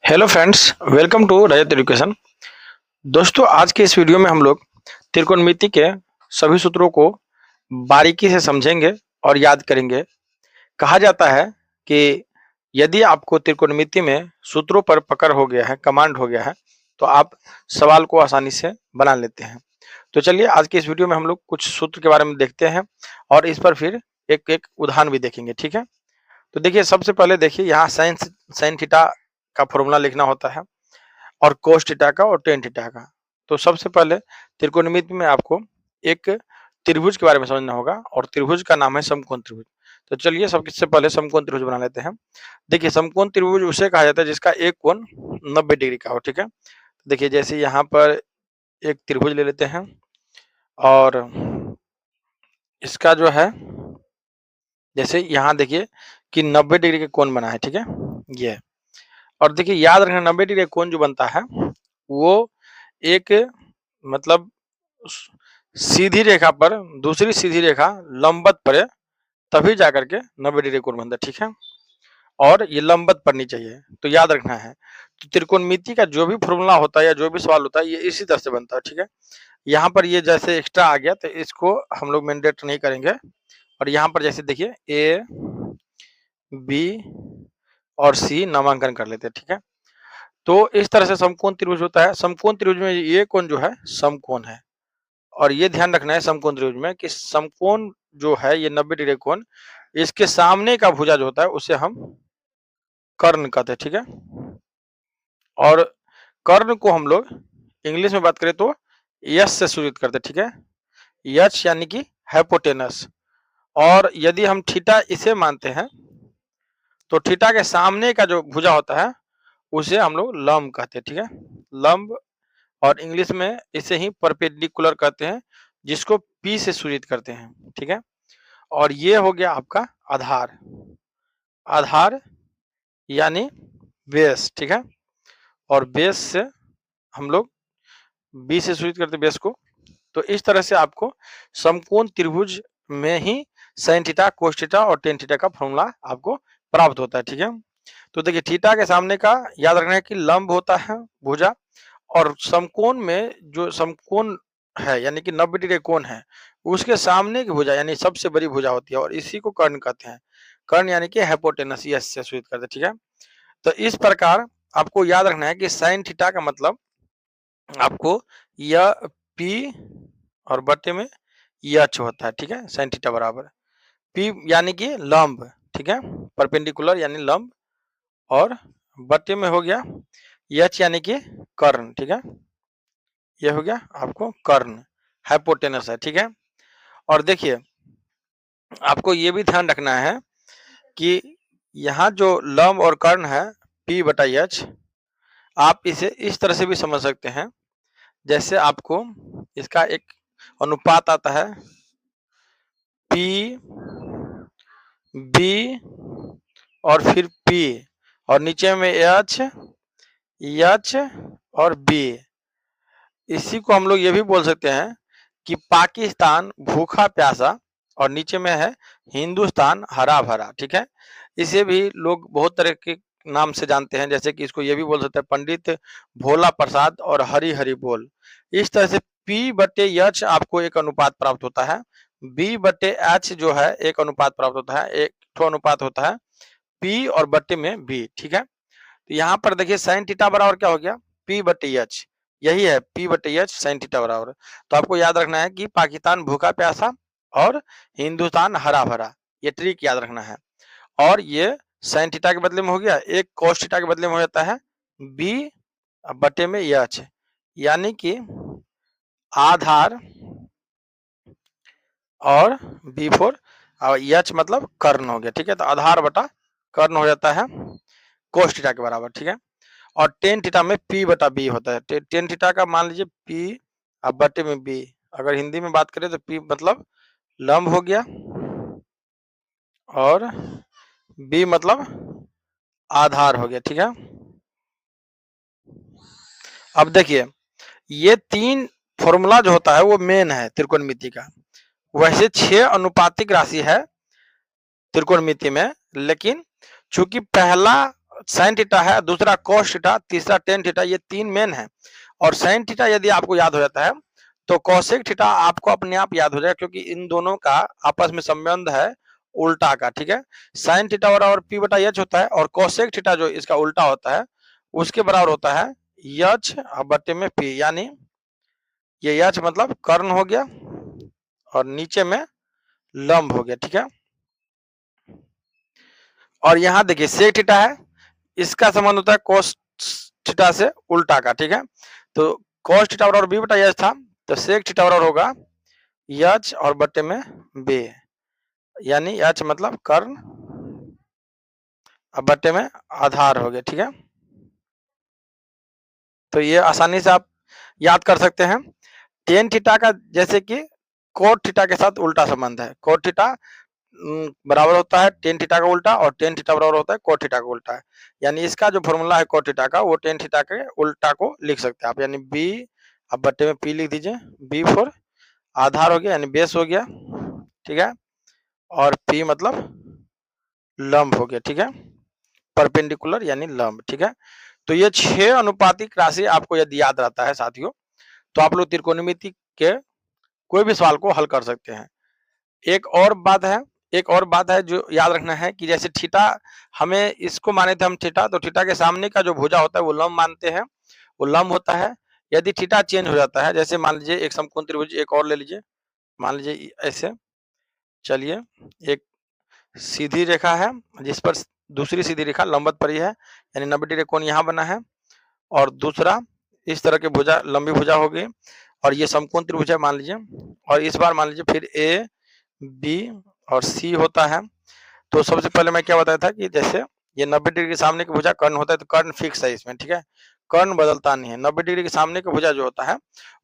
Hello friends, welcome to Rajat Education. दोस्तों, आज के इस वीडियो में हम लोग त्रिकोणमिति के सभी सूत्रों को बारीकी से समझेंगे और याद करेंगे। कहा जाता है कि यदि आपको त्रिकोणमिति में सूत्रों पर पकड़ हो गया है, कमांड हो गया है, तो आप सवाल को आसानी से बना लेते हैं। तो चलिए, आज के इस वीडियो में हम लोग कुछ सूत्र के बारे में देखते हैं और इस पर फिर एक एक उदाहरण भी देखेंगे। ठीक है, तो देखिए, सबसे पहले देखिए, यहाँ साइन थीटा का फॉर्मूला लिखना होता है और कोस थीटा का और टेन थीटा का। तो सबसे पहले त्रिकोणमिति में आपको एक त्रिभुज के बारे में समझना होगा और त्रिभुज का नाम है समकोण त्रिभुज। तो चलिए, सबसे पहले समकोण त्रिभुज बना लेते हैं। देखिए, समकोण त्रिभुज उसे कहा जाता है जिसका एक कोण 90 डिग्री का हो। ठीक है, देखिए जैसे यहाँ पर एक त्रिभुज ले लेते हैं और इसका जो है, जैसे यहाँ देखिए कि 90 डिग्री का कोण बना है। ठीक है, ये, और देखिए याद रखना, 90 डिग्री का कोण जो बनता है वो एक, मतलब सीधी रेखा पर दूसरी सीधी रेखा लंबवत पड़े तभी जाकर के 90 डिग्री कोण बनता है। ठीक है, और ये लंबवत पड़नी चाहिए, तो याद रखना है। तो त्रिकोणमिति का जो भी फॉर्मूला होता है या जो भी सवाल होता है, ये इसी तरह से बनता है। ठीक है, यहाँ पर ये जैसे एक्स्ट्रा आ गया तो इसको हम लोग मैंडेट नहीं करेंगे, और यहाँ पर जैसे देखिए ए बी और सी नामांकन कर लेते हैं। ठीक है, तो इस तरह से समकोण त्रिभुज होता है। समकोण त्रिभुज में ये कोण जो है समकोण है, और ये ध्यान रखना है समकोण त्रिभुज में कि समकोण जो है ये 90 डिग्री कोण, इसके सामने का भुजा जो होता है उसे हम कर्ण कहते हैं। ठीक है, और कर्ण को हम लोग इंग्लिश में बात करें तो यश से सूचित करते हैं। ठीक है, यश यानी कि हाइपोटेनस, और यदि हम थीटा इसे मानते हैं तो थीटा के सामने का जो भुजा होता है उसे हम लोग लंब कहते हैं। ठीक है, लंब, और इंग्लिश में इसे ही परपेंडिकुलर कहते हैं, जिसको पी से सूचित करते हैं। ठीक है, और ये हो गया आपका आधार, आधार यानी बेस। ठीक है, और बेस से हम लोग बी से सूचित करते हैं बेस को। तो इस तरह से आपको समकोण त्रिभुज में ही साइन थीटा, कोस थीटा और टेन थीटा का फॉर्मूला आपको प्राप्त होता है। ठीक है, तो देखिए थीटा के सामने का याद रखना है कि लंब होता है भुजा, और समकोण में जो समकोण है यानी कि 90 डिग्री कोण है, उसके सामने की भुजा यानी सबसे बड़ी भुजा होती है, और इसी को कर्ण कहते हैं। कर्ण यानी कि हाइपोटेनस, यश से सूचित करते हैं। ठीक है, तो इस प्रकार आपको याद रखना है कि साइन थीटा का मतलब आपको यह पी और बटे में यच होता है। ठीक है, साइन थीटा बराबर पी यानी कि लंब। ठीक है, परपेंडिकुलर यानी लंब, और बटे में हो गया यच यानी कि कर्ण। ठीक है, ये हो गया आपको कर्ण, हाइपोटेनस है। ठीक है, और देखिए आपको ये भी ध्यान रखना है कि यहाँ जो लंब और कर्ण है पी बटा एच, आप इसे इस तरह से भी समझ सकते हैं, जैसे आपको इसका एक अनुपात आता है पी बी और फिर पी, और नीचे में एच एच और बी। इसी को हम लोग ये भी बोल सकते हैं कि पाकिस्तान भूखा प्यासा, और नीचे में है हिंदुस्तान हरा भरा। ठीक है, इसे भी लोग बहुत तरह के नाम से जानते हैं, जैसे कि इसको ये भी बोल सकते हैं पंडित भोला प्रसाद और हरी हरी बोल। इस तरह से पी बटे एच आपको एक अनुपात प्राप्त होता है, बी बटे एच जो है एक अनुपात प्राप्त होता है, एक ठो अनुपात होता है पी और बटे में बी। ठीक है, तो यहाँ पर देखिए साइन थीटा बराबर क्या हो गया, पी बटे एच, यही है पी बटे एच साइन थीटा बराबर। तो आपको याद रखना है कि पाकिस्तान भूखा प्यासा और हिंदुस्तान हरा भरा, ये ट्रिक याद रखना है। और ये साइन थीटा के बदले में हो गया, एक कोस थीटा के बदले में हो जाता है बी बटे में एच, यानी कि आधार और बी फोर और एच मतलब कर्ण हो गया। ठीक है, तो आधार बटा कर्ण हो जाता है कोस थीटा के बराबर। ठीक है, और टेन थीटा में पी बटा बी होता है। टेन थीटा का मान लीजिए पी अब बटे में बी, अगर हिंदी में बात करें तो पी मतलब लंब हो गया, और बी मतलब आधार हो गया। ठीक है, अब देखिए ये तीन फॉर्मूला जो होता है वो मेन है त्रिकोणमिति का। वैसे 6 अनुपातिक राशि है त्रिकोणमिति में, लेकिन चूंकि पहला साइन थीटा है, दूसरा cos थीटा, तीसरा tan थीटा, ये तीन मेन है। और साइन थीटा यदि आपको याद हो जाता है तो cosec थीटा आपको अपने आप याद हो जाएगा, क्योंकि इन दोनों का आपस में संबंध है उल्टा का, ठीक है। साइन थीटा बराबर p बटा h होता है, और cosec थीटा जो इसका उल्टा होता है उसके बराबर होता है h बटे में p, यानी ये h मतलब कर्ण हो गया और नीचे में लंब हो गया, ठीक है। और यहाँ देखिए sec थीटा है, इसका संबंध होता है cos थीटा से उल्टा का, ठीक है। तो cos थीटा बराबर b बटा h था, तो sec थीटा बराबर होगा h और बटे में b, यानी h मतलब कर्ण अब बटे में आधार हो गया, ठीक है। तो ये आसानी से आप याद कर सकते हैं। टेन थीटा का जैसे कि कोट थीटा के साथ उल्टा संबंध है। कोट थीटा बराबर होता है टेन थीटा का उल्टा, और टेन थीटा बराबर होता है कोट थीटा का उल्टा है। यानी इसका जो फॉर्मूला है कोट थीटा का, वो टेन थीटा के उल्टा को लिख सकते हैं आप, यानी बी अब बटे में पी लिख दीजिए। बी फोर आधार हो गया यानी बेस हो गया, ठीक है। और पी मतलब लंब हो गया, ठीक है, परपेंडिकुलर यानी लंब, ठीक है। तो ये 6 अनुपातिक राशि आपको यदि याद रहता है साथियों, तो आप लोग त्रिकोणमिति के कोई भी सवाल को हल कर सकते हैं। एक और बात है जो याद रखना है कि जैसे थीटा हमें इसको माने थे हम थीटा, तो थीटा के सामने का जो भुजा होता है वो लंब मानते हैं, वो लंब होता है। यदि थीटा चेंज हो जाता है, जैसे मान लीजिए एक समकोण त्रिभुज एक और ले लीजिए, मान लीजिए ऐसे, चलिए एक सीधी रेखा है जिस पर दूसरी सीधी रेखा लंबवत पड़ी है, यानी 90 डिग्री कोण यहाँ बना है, और दूसरा इस तरह के भुजा लंबी भुजा हो गई, और ये समकोण त्रिभुज है मान लीजिए, और इस बार मान लीजिए फिर ए बी और सी होता है। तो सबसे पहले मैं क्या बताया था कि जैसे ये 90 डिग्री के सामने का भुजा कर्ण होता है, तो कर्ण फिक्स है इसमें, ठीक है, कर्ण बदलता नहीं है। 90 डिग्री के सामने का भुजा जो होता है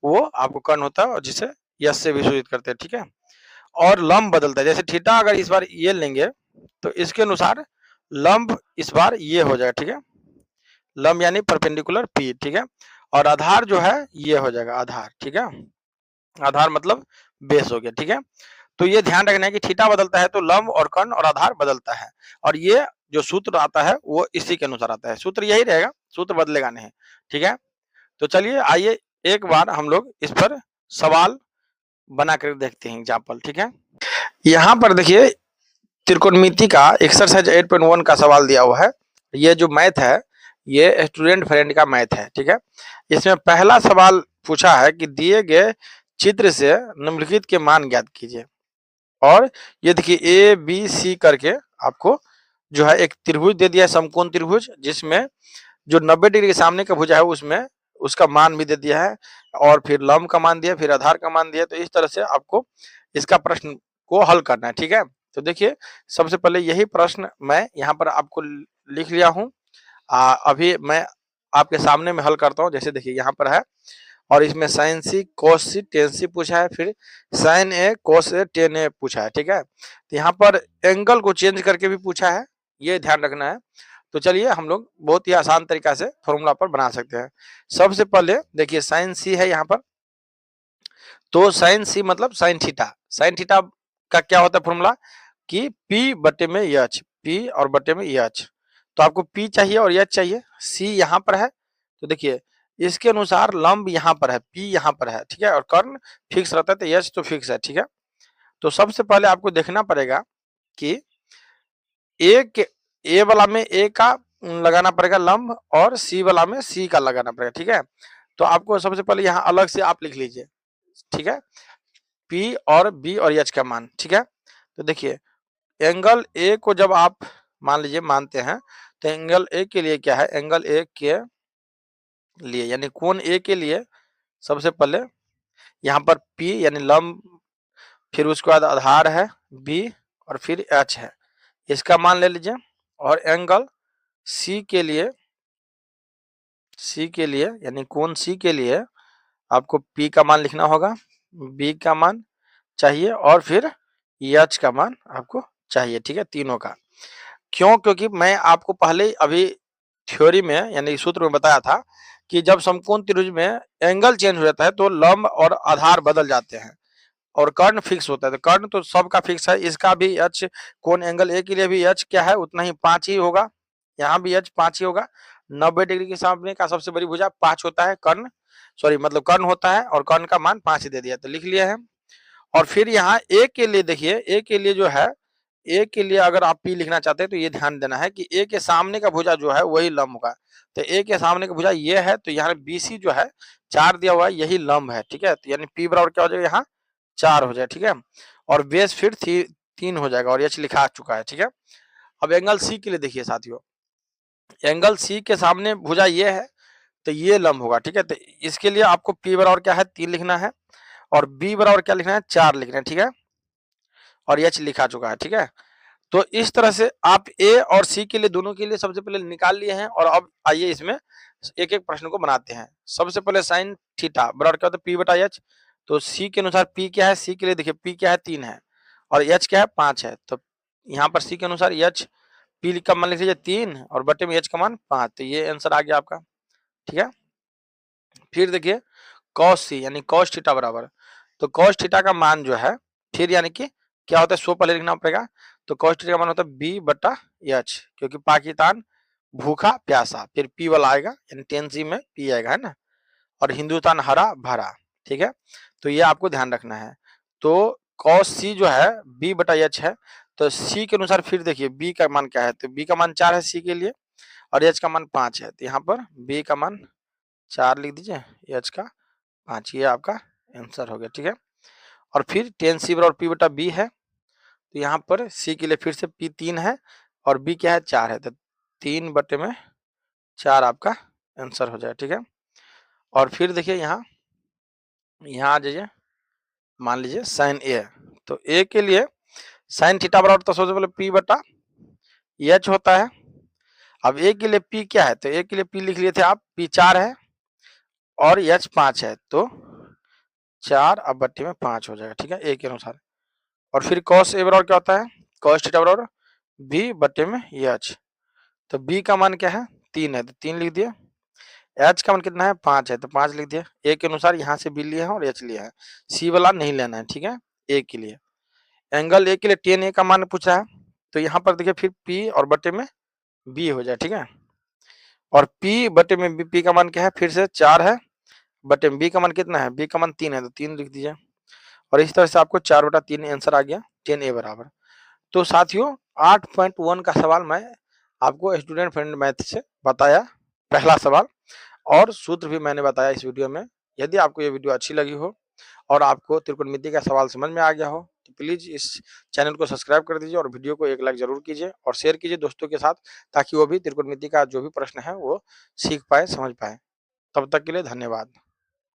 वो आपको कर्ण होता है, और जिसे यश से भी सूचित करते हैं, ठीक है। और लंब बदलता है, जैसे थीटा अगर इस बार ये लेंगे तो इसके अनुसार लंब इस बार ये हो जाएगा, ठीक है, लंब यानी परपेंडिकुलर पी, ठीक है। और आधार जो है ये हो जाएगा आधार, ठीक है, आधार मतलब बेस हो गया, ठीक है। तो ये ध्यान रखना है कि थीटा बदलता है तो लंब और कर्ण और आधार बदलता है, और ये जो सूत्र आता है वो इसी के अनुसार आता है, सूत्र यही रहेगा, सूत्र बदलेगा नहीं, ठीक है। तो चलिए आइए एक बार हम लोग इस पर सवाल बना कर देखते हैं एग्जाम्पल, ठीक है। यहाँ पर देखिए त्रिकोणमिति का एक्सरसाइज 8.1 का सवाल दिया हुआ है। ये जो मैथ है ये स्टूडेंट फ्रेंड का मैथ है, ठीक है। इसमें पहला सवाल पूछा है कि दिए गए चित्र से निम्नलिखित के मान ज्ञात कीजिए, और ये देखिए ए बी सी करके आपको जो है एक त्रिभुज दे दिया है, समकोण त्रिभुज, जिसमें जो 90 डिग्री के सामने का भुजा है उसमें उसका मान भी दे दिया है, और फिर लंब का मान दिया, फिर आधार का मान दिया। तो इस तरह से आपको इसका प्रश्न को हल करना है, ठीक है। तो देखिए सबसे पहले यही प्रश्न मैं यहाँ पर आपको लिख लिया हूँ। अभी मैं आपके सामने में हल करता हूँ। जैसे देखिए यहाँ पर है, और इसमें साइन सी कोस सी टेन सी पूछा है, फिर साइन ए कोस ए टेन ए पूछा है, ठीक है। तो यहाँ पर एंगल को चेंज करके भी पूछा है, ये ध्यान रखना है। तो चलिए हम लोग बहुत ही आसान तरीका से फॉर्मूला पर बना सकते हैं। सबसे पहले देखिए साइन सी है यहाँ पर, तो साइन सी मतलब साइन थीटा। साइन थीटा का क्या होता है फॉर्मूला कि P बटे में एच, P और बटे में एच। तो आपको P चाहिए और एच चाहिए, C यहाँ पर है, तो देखिए इसके अनुसार लंब यहाँ पर है, P यहाँ पर है, ठीक है, और कर्ण फिक्स रहता है, तो एच तो फिक्स है, ठीक है। तो सबसे पहले आपको देखना पड़ेगा कि ए वाला में ए का लगाना पड़ेगा लंब, और सी वाला में सी का लगाना पड़ेगा, ठीक है। तो आपको सबसे पहले यहाँ अलग से आप लिख लीजिए, ठीक है, P और B और H का मान, ठीक है। तो देखिए एंगल ए को जब आप मान लीजिए मानते हैं, तो एंगल ए के लिए क्या है, एंगल ए के लिए यानी कोण ए के लिए सबसे पहले यहाँ पर P यानी लंब, फिर उसके बाद आधार है B, और फिर H है, इसका मान ले लीजिए। और एंगल C के लिए यानी कोण C के लिए आपको P का मान लिखना होगा, B का मान चाहिए, और फिर H का मान आपको चाहिए, ठीक है, तीनों का। क्यों? क्योंकि मैं आपको पहले अभी थ्योरी में यानी सूत्र में बताया था कि जब समकोण त्रिभुज में एंगल चेंज हो जाता है तो लंब और आधार बदल जाते हैं, और कर्ण फिक्स होता है। तो कर्ण तो सबका फिक्स है, इसका भी एच कोण एंगल ए के लिए भी एच क्या है उतना ही 5 ही होगा, यहाँ भी एच 5 ही होगा। 90 डिग्री के सामने का सबसे बड़ी भुजा 5 होता है, कर्ण सॉरी मतलब कर्ण होता है, और कर्ण का मान 5 दे दिया, तो लिख लिया है। और फिर यहाँ ए के लिए देखिए, ए के लिए जो है, ए के लिए अगर आप पी लिखना चाहते हैं तो ये ध्यान देना है कि ए के सामने का भुजा जो है वही लंब होगा। तो ए के सामने का भुजा ये है, तो यहाँ बीसी जो है 4 दिया हुआ है, यही लंब है, ठीक है। तो यानी पी बराबर क्या हो जाएगा, यहाँ 4 हो जाए, ठीक है। और बेस फिर 3 हो जाएगा, और एच लिखा आ चुका है, ठीक है। अब एंगल सी के लिए देखिए साथियों, एंगल सी के सामने भुजा ये है, तो ये लंब होगा, ठीक है। तो इसके लिए आपको पी बराबर क्या है, 3 लिखना है, और बी बराबर क्या लिखना है, 4 लिखना है, ठीक है। और एच लिखा चुका है, ठीक है। तो इस तरह से आप ए और सी के लिए दोनों के लिए सबसे पहले निकाल लिए हैं, और अब आइए इसमें एक एक प्रश्न को बनाते हैं। सबसे पहले साइन थीटा बराबर क्या होता है, पी बटा एच। तो सी के अनुसार पी क्या है, सी के लिए देखिए पी क्या है, 3 है, और एच क्या है, 5 है। तो यहाँ पर सी के अनुसार एच पी का मान लिख लीजिए 3 और बटे में एच का मान 5, तो ये आंसर आ गया आपका, ठीक है। फिर देखिए कॉस सी यानी कॉस थीटा बराबर, तो कॉस थीटा का मान जो है, फिर यानी कि क्या होता है, सो पहले लिखना पड़ेगा। तो कॉस थीटा का मान होता है बी बटा एच, क्योंकि पाकिस्तान भूखा प्यासा, फिर पी वाला आएगा यानी 10 में पी आएगा, है ना। और हिंदुस्तान हरा भरा, ठीक है। तो ये आपको ध्यान रखना है। तो कॉस सी जो है बी बटा एच है, तो सी के अनुसार फिर देखिए बी का मान क्या है, तो बी का मान 4 है सी के लिए, और एच का मान 5 है। तो यहाँ पर बी का मान 4 लिख दीजिए, एच का 5, ये आपका आंसर हो गया, ठीक है। और फिर 10 बराबर पी बटा बी है, तो यहाँ पर सी के लिए फिर से पी 3 है, और बी क्या है, 4 है, तो 3 बटे में 4 आपका आंसर हो जाए, ठीक है। और फिर देखिए यहाँ आ जाइए, मान लीजिए साइन ए, तो ए के लिए साइन थीटा बराबर तो सबसे पहले पी बटा एच होता है। अब ए के लिए पी क्या है, तो ए के लिए पी लिख लिए थे आप, पी 4 है और एच 5 है, तो 4 अब बट्टी में 5 हो जाएगा, ठीक है, ए के अनुसार। और फिर कॉस ए बराबर क्या होता है, कॉस थीटा बराबर बी बट्टे में एच, तो बी का मान क्या है, 3 है, तो 3 लिख दिया। एच का मान कितना है, 5 है, तो 5 लिख दिया। ए के अनुसार यहाँ से बी लिया है और एच लिया है, सी वाला नहीं लेना है, ठीक है। ए के लिए एंगल ए के लिए 10 ए का मान पूछा है, तो यहाँ पर देखिए फिर पी और बटे में बी हो जाए, ठीक है। और पी बटे में बी, पी का मान क्या है, फिर से 4 है, बटे में बी का मान कितना है, बी का मान 3 है, तो 3 लिख दीजिए। और इस तरह से आपको 4 बटा 3 आंसर आ गया, 10 ए बराबर। तो साथियों 8.1 का सवाल मैं आपको स्टूडेंट फ्रेंड मैथ से बताया, पहला सवाल, और सूत्र भी मैंने बताया इस वीडियो में। यदि आपको ये वीडियो अच्छी लगी हो और आपको त्रिकोणमिति का सवाल समझ में आ गया हो, तो प्लीज इस चैनल को सब्सक्राइब कर दीजिए, और वीडियो को एक लाइक जरूर कीजिए, और शेयर कीजिए दोस्तों के साथ, ताकि वो भी त्रिकोणमिति का जो भी प्रश्न है वो सीख पाए, समझ पाए। तब तक के लिए धन्यवाद।